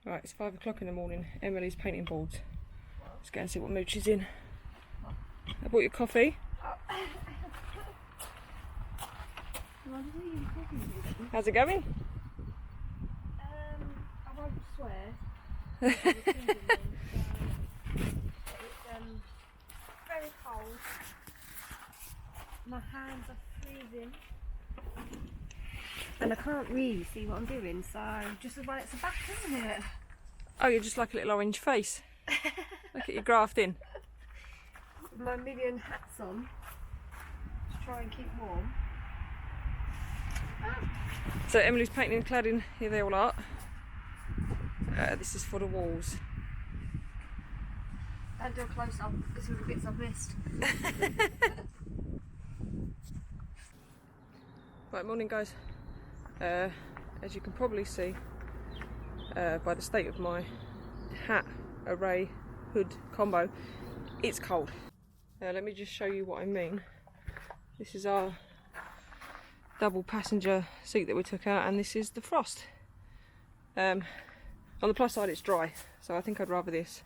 Right, it's 5 o'clock in the morning. Emily's painting boards. Let's go and see what mood she's in. I bought you coffee. How's it going? I won't swear. It's very cold. My hands are freezing. And I can't really see what I'm doing, so just as well it's a back, isn't it? Oh, you're just like a little orange face. Look at you grafting. With my million hats on to try and keep warm. So Emily's painting and cladding, here they all are. This is for the walls. I'll do a close up, this are the bits I've missed. Right, morning guys. As you can probably see by the state of my hat, array, hood combo, it's cold. Let me just show you what I mean. This is our double passenger seat that we took out, and this is the frost. On the plus side it's dry, so I think I'd rather this.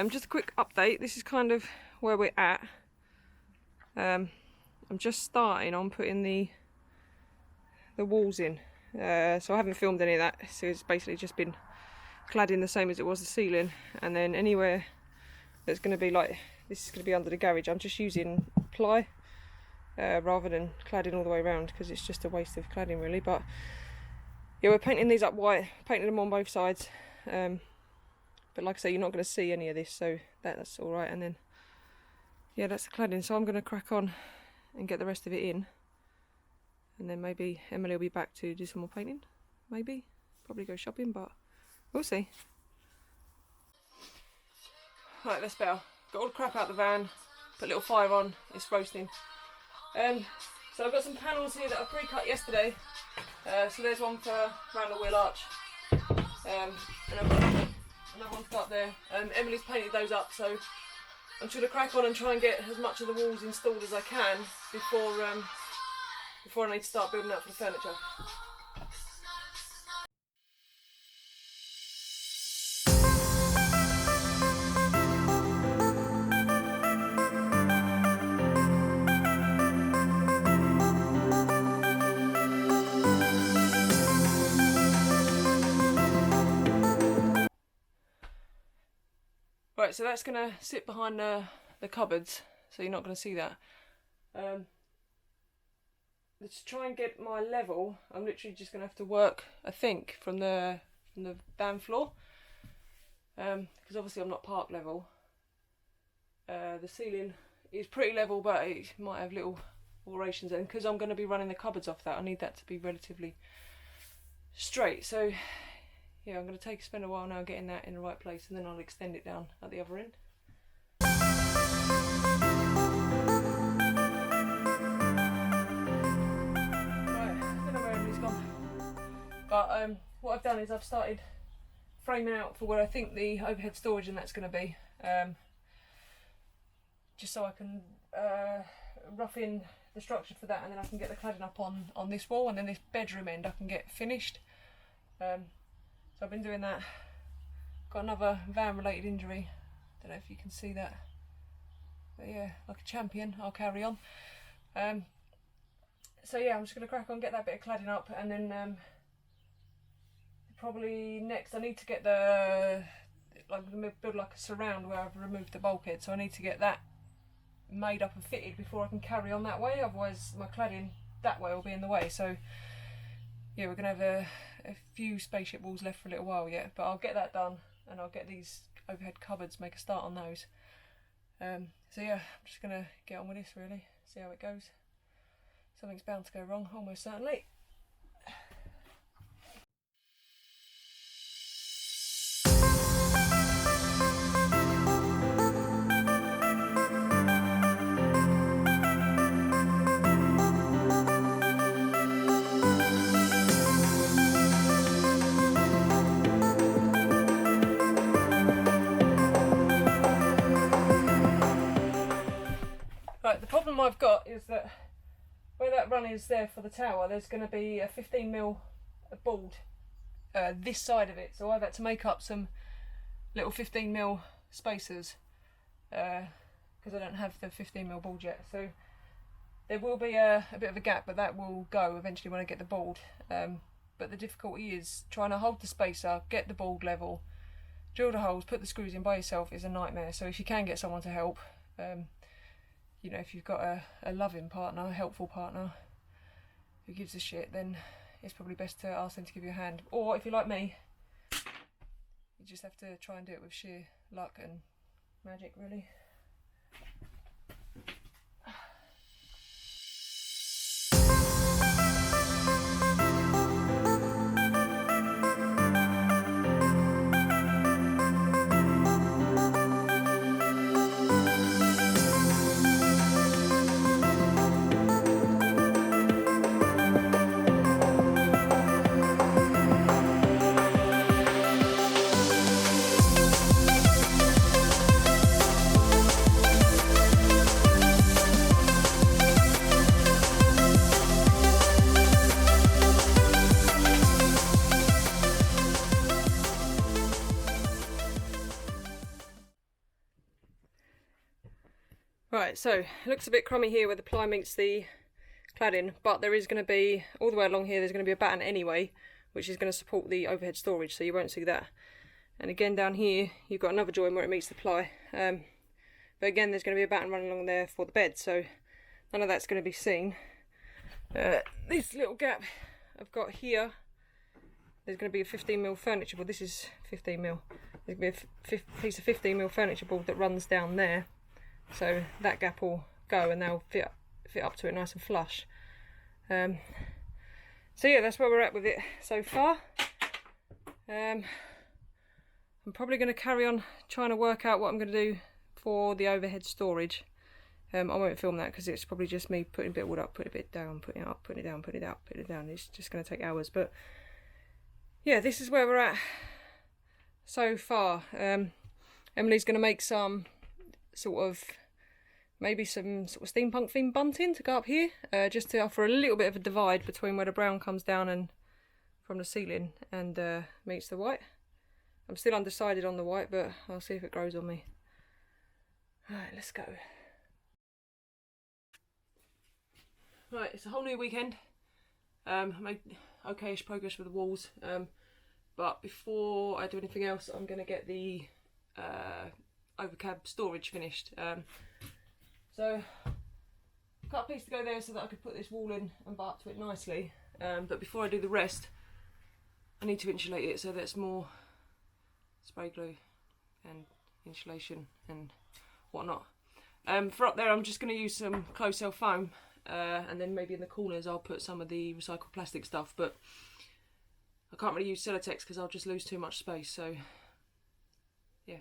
Just a quick update, this is kind of where we're at. I'm just starting on putting the walls in, so I haven't filmed any of that, so it's basically just been cladding the same as it was the ceiling, and then anywhere that's going to be like, this is going to be under the garage, I'm just using ply rather than cladding all the way around, because it's just a waste of cladding really. But yeah, we're painting these up white, painting them on both sides, but like I say, you're not going to see any of this, so that's alright. And then yeah, that's the cladding, so I'm going to crack on and get the rest of it in. And then maybe Emily will be back to do some more painting. Maybe. Probably go shopping, but we'll see. Right, let's bow. Got all the crap out the van. Put a little fire on. It's roasting. So I've got some panels here that I pre-cut yesterday. So there's one for around the wheel arch. And I've got another one up there. Emily's painted those up, so I'm just going to crack on and try and get as much of the walls installed as I can before I need to start building up for the furniture. Right, so that's going to sit behind the cupboards, so you're not going to see that. To try and get my level, I'm literally just going to have to work, I think, from the van floor, because obviously I'm not park level. The ceiling is pretty level, but it might have little alterations, and because I'm going to be running the cupboards off that, I need that to be relatively straight. So yeah, I'm going to spend a while now getting that in the right place, and then I'll extend it down at the other end. But what I've done is I've started framing out for where I think the overhead storage and that's going to be, just so I can rough in the structure for that, and then I can get the cladding up on this wall, and then this bedroom end I can get finished. So I've been doing that. Got another van related injury, don't know if you can see that, but yeah, like a champion, I'll carry on. So yeah, I'm just going to crack on, get that bit of cladding up, and then probably next I need to get build like a surround where I've removed the bulkhead, so I need to get that made up and fitted before I can carry on that way, otherwise my cladding that way will be in the way. So yeah, we're going to have a few spaceship walls left for a little while yet, but I'll get that done, and I'll get these overhead cupboards, make a start on those. So yeah, I'm just going to get on with this really, see how it goes. Something's bound to go wrong, almost certainly. Right, the problem I've got is that where that run is there for the tower, there's going to be a 15mm board this side of it, so I've had to make up some little 15mm spacers because I don't have the 15mm board yet, so there will be a bit of a gap, but that will go eventually when I get the board. But the difficulty is trying to hold the spacer, get the board level, drill the holes, put the screws in by yourself is a nightmare. So if you can get someone to help, you know, if you've got a loving partner, a helpful partner who gives a shit, then it's probably best to ask them to give you a hand. Or if you're like me, you just have to try and do it with sheer luck and magic, really. Right, so it looks a bit crummy here where the ply meets the cladding, but there is going to be, all the way along here, there's going to be a batten anyway, which is going to support the overhead storage, so you won't see that. And again down here, you've got another join where it meets the ply. But again, there's going to be a batten running along there for the bed, so none of that's going to be seen. This little gap I've got here, there's going to be a 15mm furniture board. This is 15mm. There's going to be a piece of 15mm furniture board that runs down there. So that gap will go and they'll fit up to it nice and flush. So yeah, that's where we're at with it so far. I'm probably going to carry on trying to work out what I'm going to do for the overhead storage. I won't film that because it's probably just me putting a bit of wood up, putting a bit down, putting it up, putting it down, putting it up, putting it down. It's just going to take hours. But yeah, this is where we're at so far. Emily's going to make some maybe some sort of steampunk themed bunting to go up here, just to offer a little bit of a divide between where the brown comes down and from the ceiling and meets the white. I'm still undecided on the white, but I'll see if it grows on me. Right, let's go. Right, it's a whole new weekend. I made okayish progress with the walls, but before I do anything else, I'm going to get the overcab storage finished. So cut a piece to go there so that I could put this wall in and butt up to it nicely. But before I do the rest, I need to insulate it, so that's more spray glue and insulation and whatnot. For up there, I'm just going to use some closed cell foam, and then maybe in the corners I'll put some of the recycled plastic stuff, but I can't really use Celotex because I'll just lose too much space, so yeah.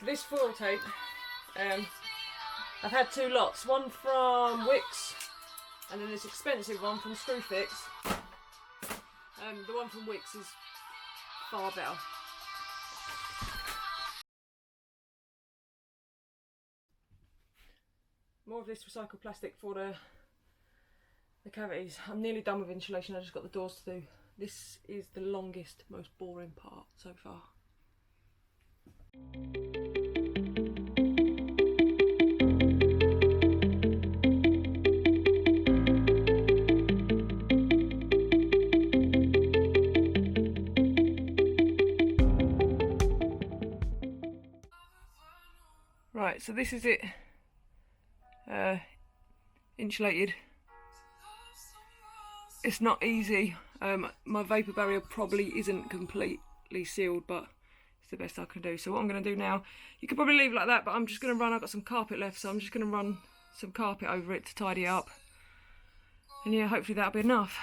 This foil tape, I've had two lots, one from Wix and then this expensive one from Screwfix. The one from Wix is far better. More of this recycled plastic for the cavities. I'm nearly done with insulation, I just got the doors to do. This is the longest, most boring part so far. Right, so this is it, insulated. It's not easy. My vapour barrier probably isn't completely sealed, but It's the best I can do. So what I'm going to do now, you could probably leave it like that, but I'm just going to run, I've got some carpet left, so I'm just going to run some carpet over it to tidy it up. And yeah, hopefully that'll be enough.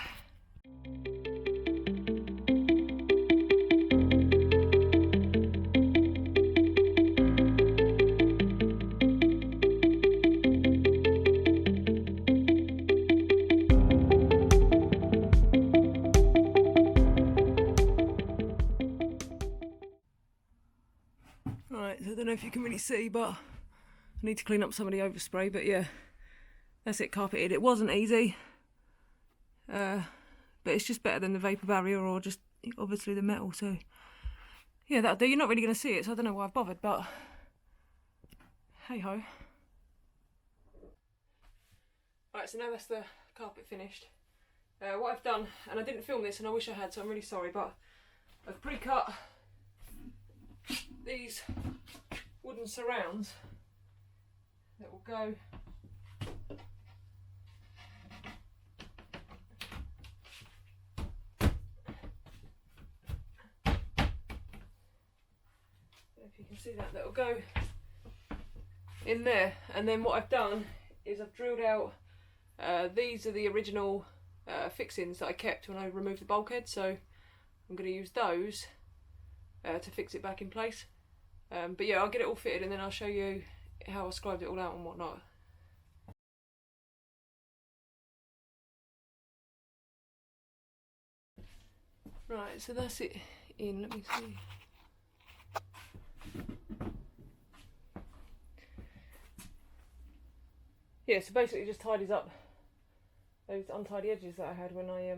Right, so I don't know if you can really see, but I need to clean up some of the overspray, but yeah, that's it, carpeted. It wasn't easy, but it's just better than the vapour barrier or just obviously the metal, so yeah, that'll do. You're not really going to see it, so I don't know why I've bothered, but hey ho. Right, so now that's the carpet finished. What I've done, and I didn't film this and I wish I had, so I'm really sorry, but I've pre-cut these wooden surrounds that will go if you can see that, that'll go in there. And then what I've done is I've drilled out these are the original fixings that I kept when I removed the bulkhead, so I'm going to use those to fix it back in place. But yeah, I'll get it all fitted and then I'll show you how I scribed it all out and whatnot. Right, so that's it in, let me see. Yeah, so basically it just tidies up those untidy edges that I had when I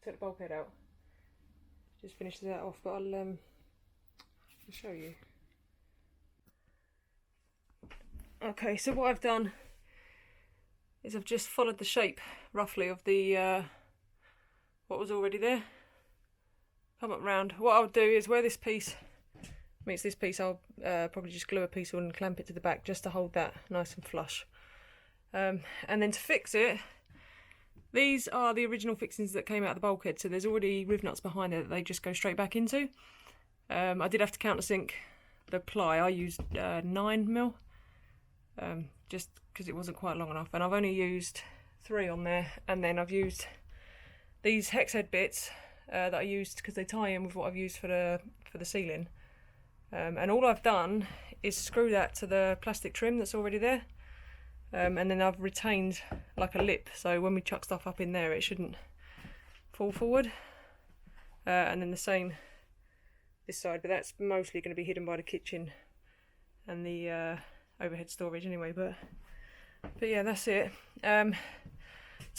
took the bulkhead out. Just finishes that off, but I'll show you. Okay, so what I've done is I've just followed the shape roughly of the what was already there. Come up round. What I'll do is where this piece meets this piece, I'll probably just glue a piece on and clamp it to the back just to hold that nice and flush. And then to fix it, these are the original fixings that came out of the bulkhead, so there's already riv nuts behind it that they just go straight back into. I did have to countersink the ply. I used 9mm, just because it wasn't quite long enough, and I've only used 3 on there, and then I've used these hex head bits that I used because they tie in with what I've used for the ceiling. And all I've done is screw that to the plastic trim that's already there, and then I've retained like a lip, so when we chuck stuff up in there it shouldn't fall forward. And then the same this side, but that's mostly going to be hidden by the kitchen and the overhead storage anyway. But yeah, that's it. To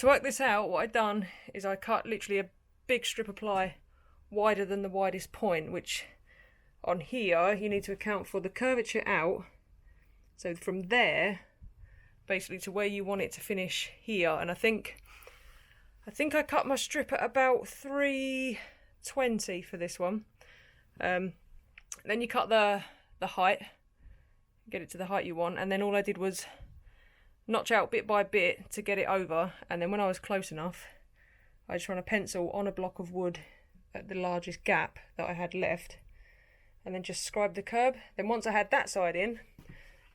work this out, what I've done is I cut literally a big strip of ply wider than the widest point, which on here you need to account for the curvature out, so from there basically to where you want it to finish here. And I think I cut my strip at about 320 for this one. Then you cut the height, get it to the height you want, and then all I did was notch out bit by bit to get it over, and then when I was close enough I just ran a pencil on a block of wood at the largest gap that I had left, and then just scribed the curb. Then once I had that side in,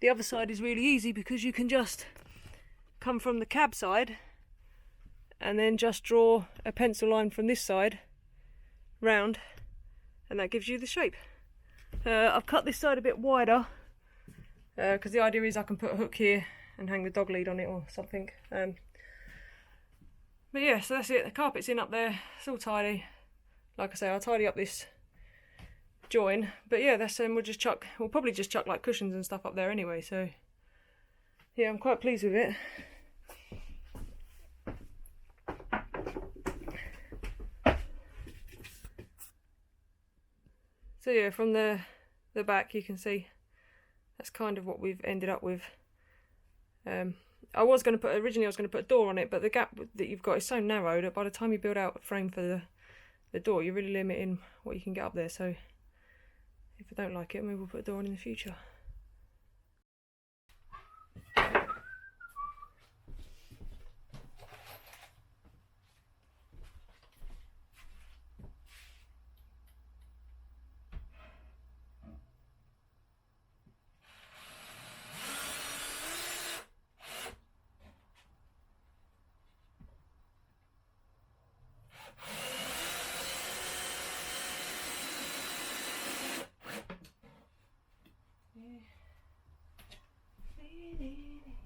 the other side is really easy because you can just come from the cab side and then just draw a pencil line from this side round, and that gives you the shape. I've cut this side a bit wider because the idea is I can put a hook here and hang the dog lead on it or something. But yeah, so that's it. The carpet's in up there, it's all tidy. Like I say, I'll tidy up this join, but yeah, that's we'll probably just chuck like cushions and stuff up there anyway, so yeah, I'm quite pleased with it. So yeah, from the back you can see that's kind of what we've ended up with. Originally I was going to put a door on it, but the gap that you've got is so narrow that by the time you build out a frame for the door, you're really limiting what you can get up there. So if I don't like it, maybe we'll put a door on in the future.